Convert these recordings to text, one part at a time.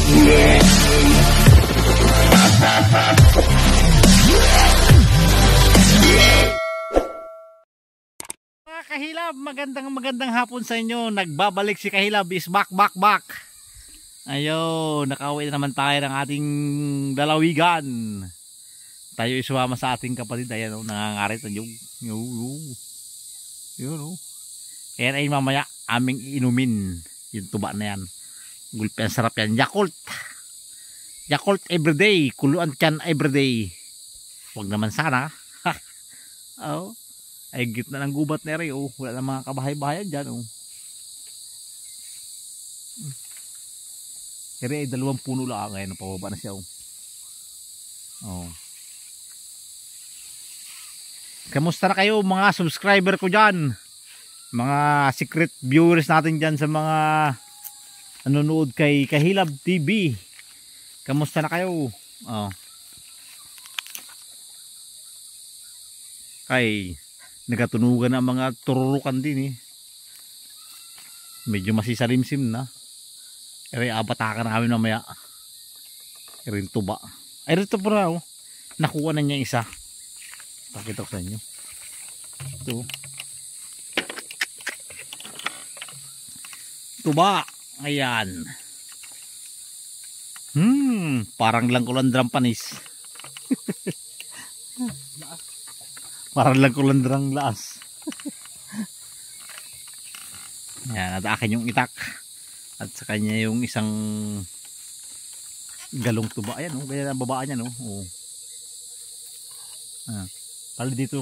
Mga kahilab, magandang hapon sa inyo. Nagbabalik si Kahilab is back. Ayun, nakauwi na naman tayo ng ating dalawigan. Tayo isumama sa ating kapatid. Ayan o, nangangarit na yung yun o. Ayan ay mamaya aming inumin yung tuba na yan. Gulpi, ang sarap yan. Yakult everyday, kuluan tiyan everyday. Huwag naman sana. Oh, ay gitna ng gubat na rin. Oh, wala na mga kabahay-bahayan dyan. Oh. Kaya ay 2 puno lang ngayon. Napababa na siya. Oh. Kamusta na kayo mga subscriber ko dyan? Mga secret viewers natin dyan sa mga nanonood kay Kahilab TV. Kamusta na kayo? Oh. Ay, nagatunugan ang mga tururukan din eh. Medyo masisalimsim na. Ay, abatakan namin mamaya. Rin tuba. Ay, rito po na oh. Nakuha na niya isa. Pakita ko sa inyo. Ito. Tuba. Ayan. Parang lang kulandrang panis. Parang lang kulandrang laas. Ayan, at akin yung itak. At sa kanya yung isang galong tuba. Ayan, oh, ganyan ang babaan niya, no? Oh. Pala dito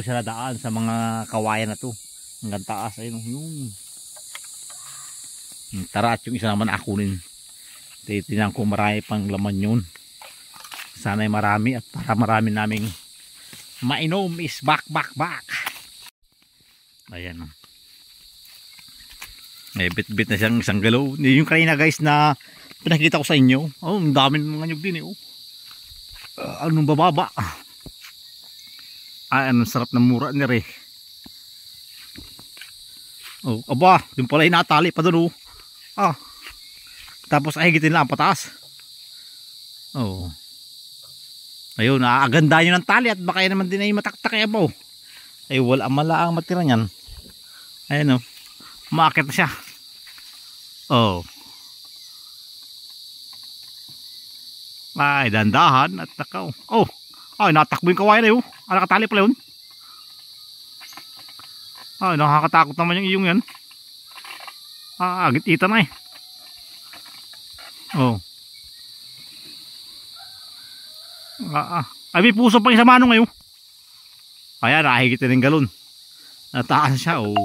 siya nadaan sa mga kawayan na to. Hanggang taas, ayun, yung. Tara, at yung isa naman akunin. Titignan ko marami pang laman yun. Sana'y marami at para marami naming mainom is back. Ayan, oh. May bit na siyang isang galaw. Yung kanina guys na pinakita ko sa inyo. Oh, ang dami ng mga nyug din eh. Oh. Anong bababa? Ay, anong sarap ng mura ni Re. Oh, aba, yung pala inatali pa doon oh. Ah. Tapos ay higitin lang pataas. Oh. Ayun, aaganda nyo ng tali at baka yan naman din ay mataktak ay abaw. Ay wala malaang matira niyan. Ayan oh. Umaakit na siya. Oh. Ay, dandahan at nakaw. Oh. Ay, natakbo yung kawayan na yun. Ah, nakatali pala yun. Ay, nakakatakot naman yung iyong yan. Ah, agit-ita na eh. Oh. Ay, may puso pang isa manong ngayon. Ayan, nakahigit na ng galon. Nataas siya, oh.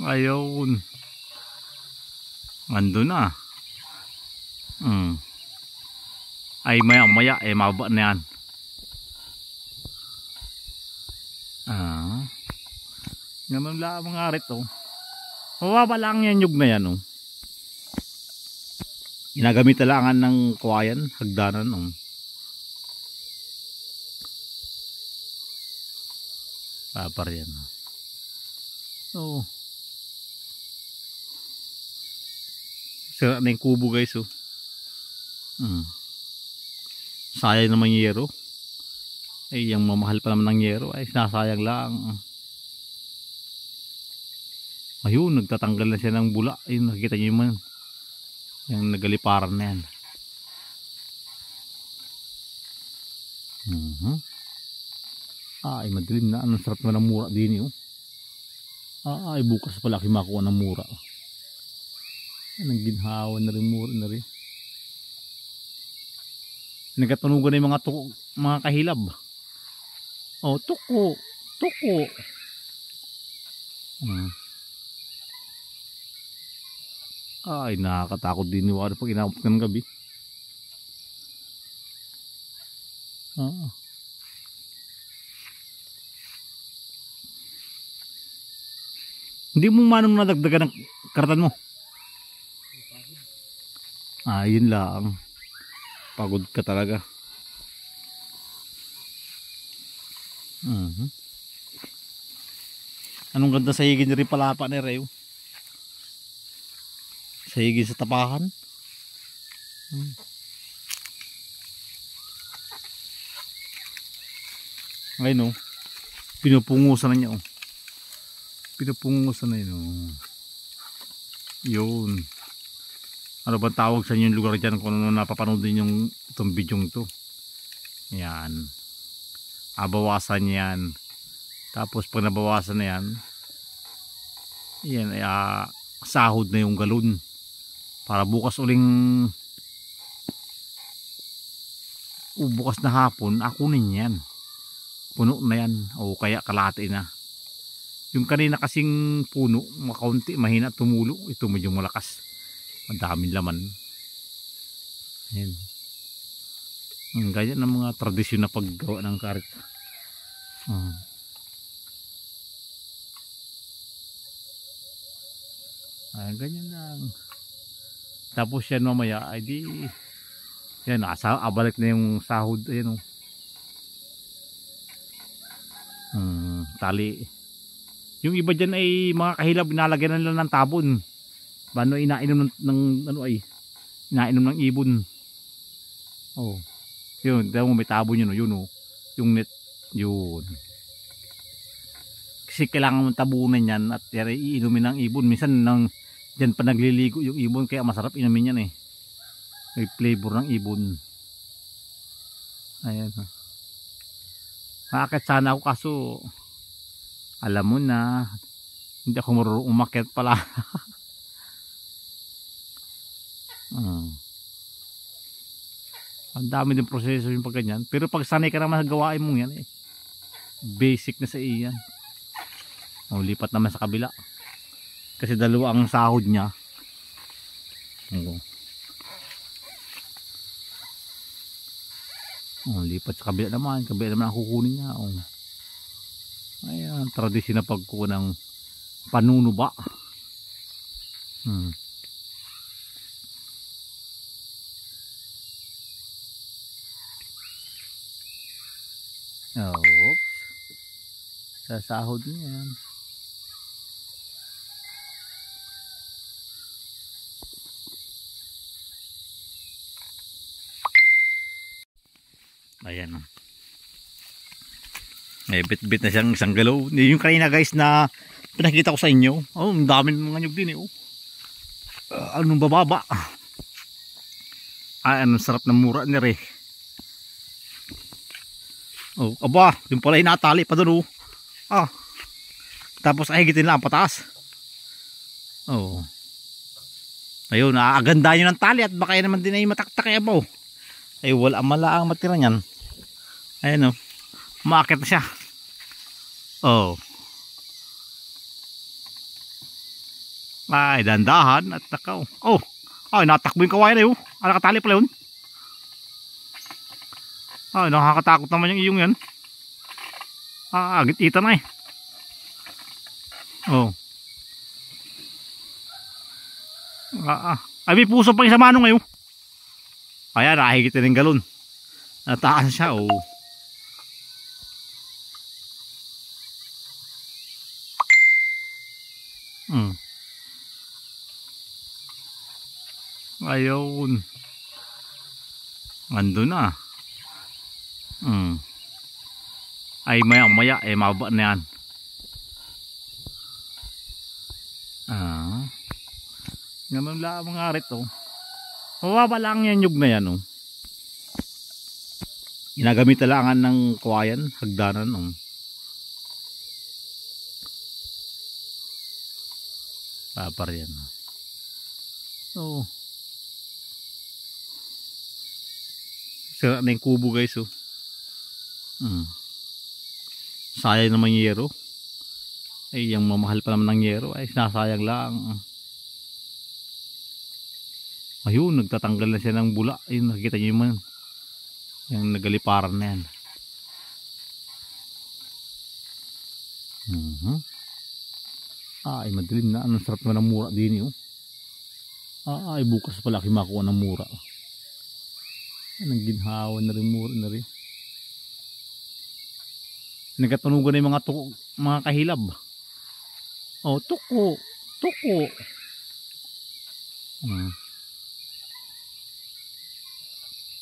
Ayun. Ando na. Ay maya eh mababa na yan. Ganun lang mga arit oh. Mababa lang yan nyug na yan oh. Ginagamit talangan ng kawayan, hagdanan oh. Papar yan oh. Sira na yung kubo guys oh. Sayang naman yung yero. Ay yung mamahal pa naman ng yero ay sinasayang lang. Ayun, nagtatanggal na siya ng bula. Ayun, nakikita nyo naman yung nagaliparan na yan. Ay madilim na. Anong sarap naman ng mura din oh. Ay bukas pala makuha ng mura. Anong ginhawa na rin mura na rin. Nagkatunugan na yung mga kahilab. Oh, tuko. Ay, nakakatakot din yung pag inabot ng gabi. Hindi mo manong nadagdagan ng karatan mo. Yun lang. Pagod ka talaga. Mhm. Anong ganda sa higin rin palapa ni Reo. Sa higin sa tapahan. Ngayon, oh. Pinupungusan na niya, oh. Pinupungusan na yun, oh. Yun. Ano ba tawag sa inyo yung lugar dyan kung ano napapanood din yung itong video to? Yan. Bawasan yan. Tapos pag nabawasan na yan, yan ay sahod na yung galon. Para bukas uling bukas na hapon, akunin yan. Puno na yan. O kaya kalahati na. Yung kanina kasing puno, makaunti, mahina tumulo. Ito medyo malakas. Madaming laman. Ayan. Ganyan ang mga tradisyon na paggawa ng karit. Ganyan lang. Tapos yan mamaya ay di yan, abalik na yung sahod. Ayan, oh. Tali. Yung iba dyan ay mga kahilab, inalagyan nila ng tabon. Bano inainom ng ano ay inainom ng ibon. Oh. Yun, dahil mo may tabon yun, oh. Yun, oh. Yung net yun. Kasi kailangan mong tabunan yan at iinumin ng ibon. Minsan nang dyan pa nagliligo yung ibon, kaya masarap inumin yan, eh. May flavor ng ibon. Ayan, oh. Maakit sana ako, kaso alam mo na hindi ako marunong umakyat pala. Ang dami din proseso yung pagganyan, pero pag sanay ka naman sa gawain mong yan, eh, basic na sa iyan. Lipat naman sa kabila kasi dalawa ang sahod niya. Lipat sa kabila naman ang kukunin niya. Ayan, tradisyon na pagkuha ng panunuba. Oops. Sa sahod niyan. Ayan. May bit-bit na siyang isang galaw. Yung kanina guys na pinakita ko sa inyo. Ang dami mga nyug din, eh. Anong bababa. Anong sarap ng mura ni Re. Aba, yung pala inatali pa doon, oh. Tapos higitin lang pataas. Ayun, aganda nyo ng tali at baka yan naman din ay mataktak ay abaw. Ay wala mala ang matira niyan. Ayan, oh. Umaakit na siya. Ay, dandahan at takaw. Ay, natakbo yung kawayan, eh, oh. Nakatali pala yun. Ay, nakakatakot naman yung iyong yan. Agit-ita na, eh. Ay, may puso pang isa manong ngayon. Ayan, nakahigit na ng galon. Nataan siya, Ayun. Ando na. Ay, maya, mababa na yan. Ganun lang mga arit, oh. Mababa lang yan nyug na yan, oh. Ginagamit talangan ng kawayan, hagdanan, oh. Papar yan, oh. Sira na yung kubo guys, oh. Sayang naman yero. Ay, yung mamahal pa naman ng yero ay sinasayang lang. Ayun, nagtatanggal na siya ng bula. Ayun, nakikita nyo naman yung nagaliparan na yan. Ay, madilim na. Anong sarap naman ng mura din, oh. Ay, bukas pala makuha ng mura. Anong ginhawa na rin, mura na rin. Nagkatunugan na yung mga tuko, mga kahilab. Oh, tuko. Tuko.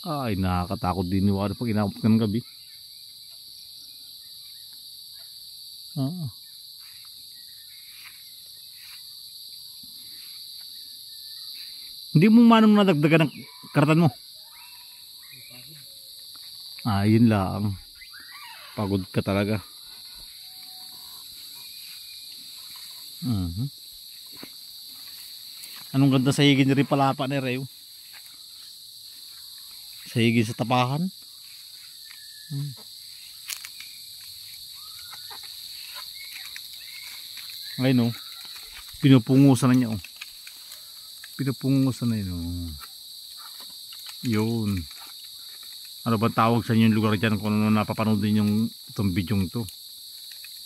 Ay, nakakatakot din yung pag inabot ng gabi. Hindi mo manong nadagdagan ng karatan mo. Yun lang. Pagod ka talaga. Anong ganda sa higin rin palapa ni Reo? Sa higin sa tapahan. Ayun, pinupungusan na niya. Pinupungusan na yun. Yun. Ano ba tawag sa inyo yung lugar dyan kung ano napapanood din yung itong video to?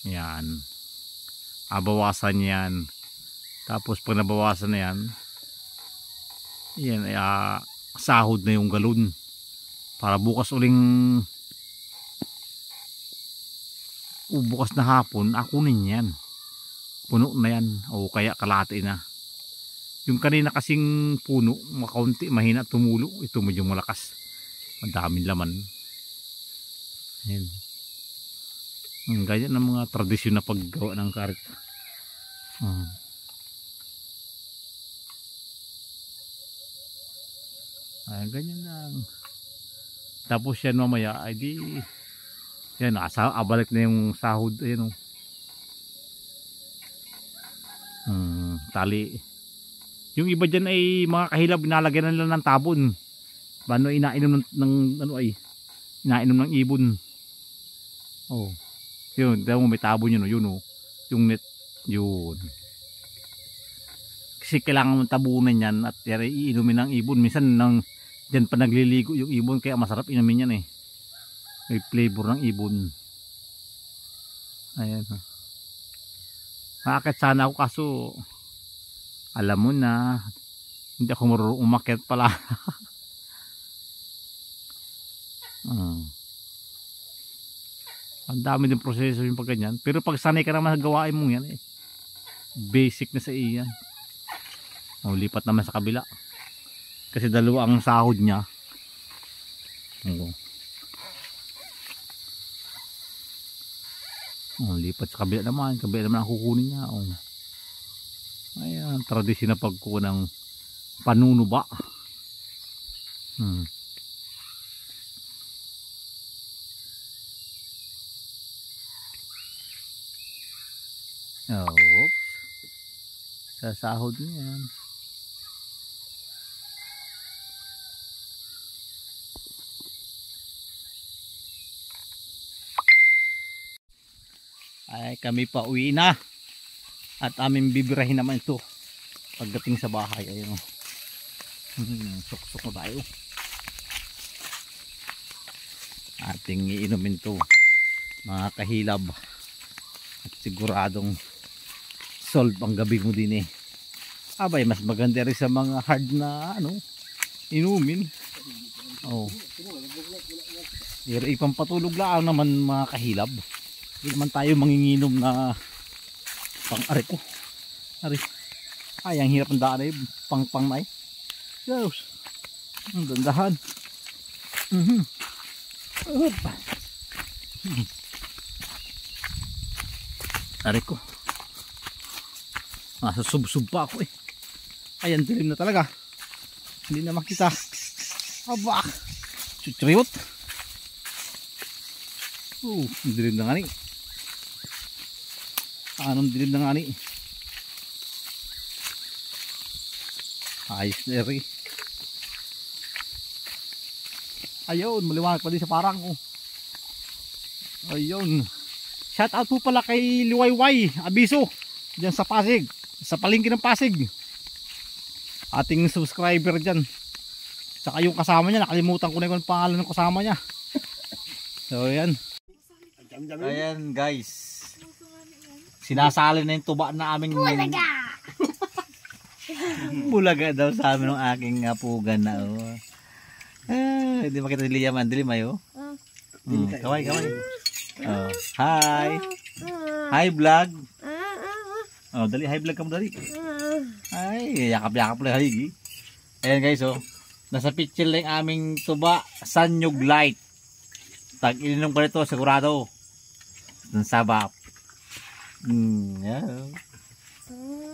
Yan. Bawasan yan. Tapos pag nabawasan na yan, yan ay sahod na yung galon. Para bukas uling bukas na hapon, akunin yan. Puno na yan. O kaya kalahati na. Yung kanina kasing puno, makaunti, mahina tumulo. Ito medyo malakas. Madaming laman. Ayan. Ganyan ng mga tradisyon na paggawa ng karit. Ayan, ganyan lang. Tapos yan mamaya, ay di, yan, abalik na yung sahod. Ayan, tali. Yung iba dyan ay mga kahilab, inalagyan nila ng tabon. Bano inainom ng ano ay inainom ng ibon. Yun, dahil may tabon yun, yung net yun. Kasi kailangan mong tabunan yan at iinumin ng ibon. Minsan dyan pa nagliligo yung ibon, kaya masarap inumin yan may flavor ng ibon. Ayan. Nakakit sana ako, kaso alam mo na hindi ako marunong umakyat pala. Ang dami din proseso yung pagganyan, pero pag sanay ka naman sa gawain mong yan, basic na sa iyan. Lipat naman sa kabila kasi dalawa ang sahod niya. Lipat sa kabila naman ang kukunin niya. Ayan, tradisyon na pagkuha ng panunuba. Oops. Sa sahod niyan. Ay, kami pa uwi na. At aming bibirahin naman ito pagdating sa bahay. Ayun. Suksok na tayo. Ating iinumin to, mga kahilab. At siguradong solve ang gabi mo din Abay, mas maganda rin sa mga hard na inumin. Pero ipampatulog lang naman mga kahilab. Hindi naman tayo manginginom na pang-ari ko. Ay, ang hirap ng daan pang na Diyos. Ang dandahan. Ari ko. Nasa sub-sub pa ako Ayan, dilim na talaga. Hindi na makita. Aba. Chutriot. Dilim na nga Anong dilim na nga Ayos na Ayun, maliwanag pa din sa parang Ayun. Shout out po pala kay Liwayway Abiso dyan sa Pasig, sa palengke ng Pasig. Ating subscriber dyan. Saka yung kasama niya, nakalimutan ko na yung pangalan ng kasama niya. So ayan. Ayan guys, sinasali na yung tuba na aming Bulaga. Bulaga daw sa amin ng aking pugan na hindi makita si Liam. Dilim ayo. Kaway. Oh, hi. Hi vlog. Oh, dali hi vlog ka mo dali. Ay, yakap-yakap lang haligi. Ayan guys, oh. Nasa picture lang aming tuba, Sanyog Light. Tag-ininom ko nito, sigurado. Ng sabap. Yeah.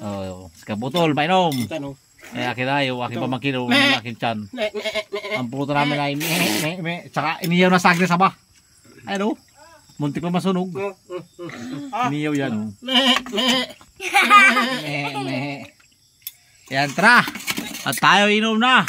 Oh, kabutol, mainom. Eh, akin tayo, aking pamangkin, aking chan. Ang puto namin ay tsaka iniyaw na sagre sa ba. Ayun, oh. Muntik pa masunog. Iniyaw yan, oh. Yan, tara. At tayo inom na.